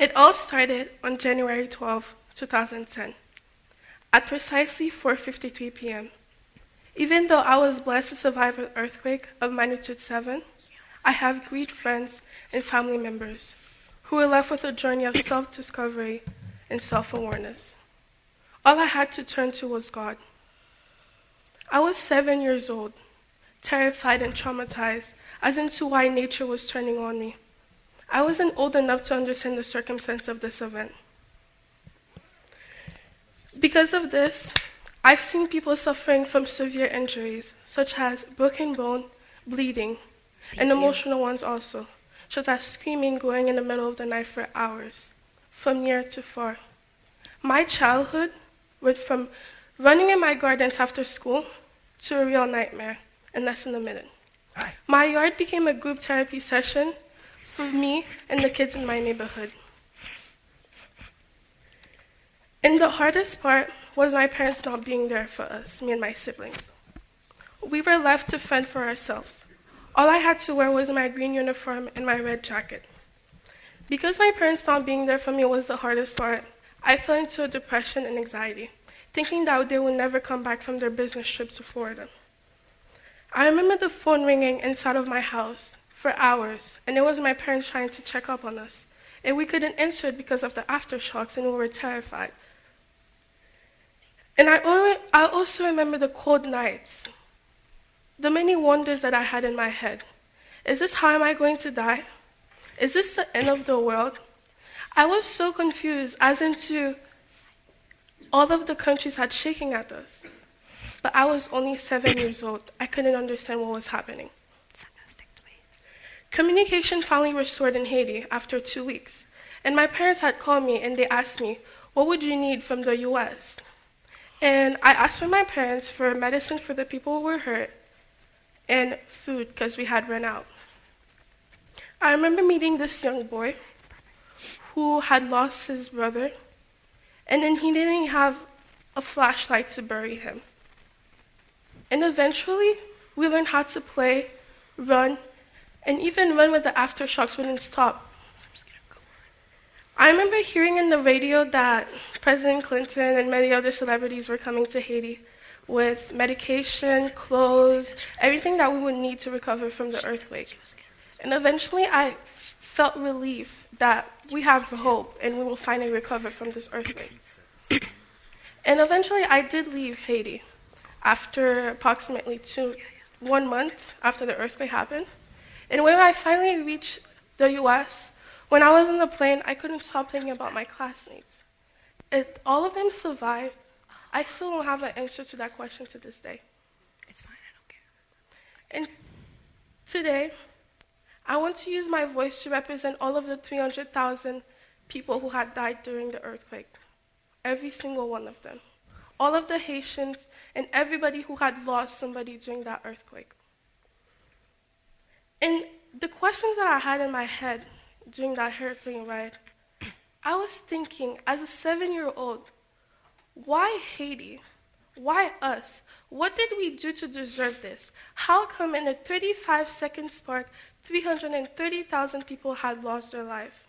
It all started on January 12, 2010, at precisely 4:53 p.m. Even though I was blessed to survive an earthquake of magnitude 7, I have grieved friends and family members who were left with a journey of self-discovery and self-awareness. All I had to turn to was God. I was 7 years old, terrified and traumatized as into why nature was turning on me. I wasn't old enough to understand the circumstance of this event. Because of this, I've seen people suffering from severe injuries, such as broken bone, bleeding, and emotional ones also, such as screaming, going in the middle of the night for hours, from near to far. My childhood went from running in my gardens after school to a real nightmare in less than a minute. My yard became a group therapy session for me and the kids in my neighborhood. And the hardest part was my parents not being there for us, me and my siblings. We were left to fend for ourselves. All I had to wear was my green uniform and my red jacket. Because my parents not being there for me was the hardest part, I fell into a depression and anxiety, thinking that they would never come back from their business trip to Florida. I remember the phone ringing inside of my house for hours, and it was my parents trying to check up on us. And we couldn't answer it because of the aftershocks, and we were terrified. And I also remember the cold nights, the many wonders that I had in my head. Is this how am I going to die? Is this the end of the world? I was so confused as into all of the countries had shaking at us. But I was only 7 years old. I couldn't understand what was happening. Communication finally restored in Haiti after 2 weeks. And my parents had called me and they asked me, what would you need from the US? And I asked for my parents for medicine for the people who were hurt and food because we had run out. I remember meeting this young boy who had lost his brother, and then he didn't have a flashlight to bury him. And eventually, we learned how to play, run, and even run when the aftershocks wouldn't stop. I remember hearing in the radio that President Clinton and many other celebrities were coming to Haiti with medication, clothes, everything that we would need to recover from the earthquake. And eventually I felt relief that we have hope and we will finally recover from this earthquake. And eventually I did leave Haiti after approximately 1 month after the earthquake happened. And when I finally reached the US, when I was on the plane, I couldn't stop thinking about my classmates. All of them survived. I still don't have an answer to that question to this day. It's fine, I don't care. And today, I want to use my voice to represent all of the 300,000 people who had died during the earthquake. Every single one of them. All of the Haitians and everybody who had lost somebody during that earthquake. And the questions that I had in my head during that hurricane ride, I was thinking, as a 7-year-old, why Haiti? Why us? What did we do to deserve this? How come in a 35-second spark, 330,000 people had lost their life?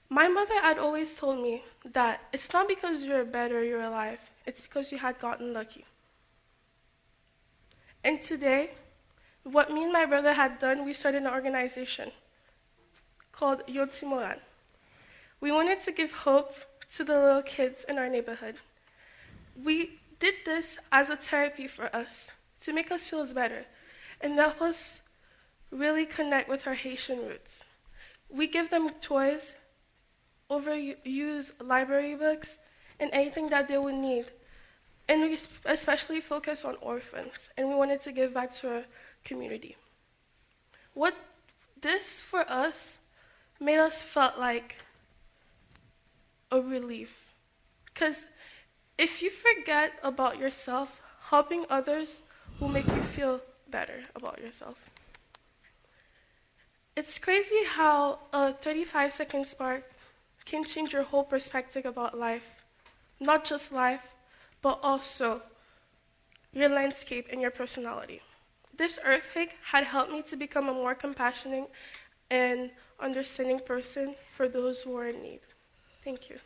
My mother had always told me that it's not because you're better you're alive, it's because you had gotten lucky. And today, what me and my brother had done, we started an organization called Youth Moran. We wanted to give hope to the little kids in our neighborhood. We did this as a therapy for us, to make us feel better, and help us really connect with our Haitian roots. We give them toys, overuse library books, and anything that they would need. And we especially focus on orphans, and we wanted to give back to our community. What this for us made us felt like a relief. Because if you forget about yourself, helping others will make you feel better about yourself. It's crazy how a 35-second spark can change your whole perspective about life. Not just life, but also your landscape and your personality. This earthquake had helped me to become a more compassionate and understanding person for those who are in need. Thank you.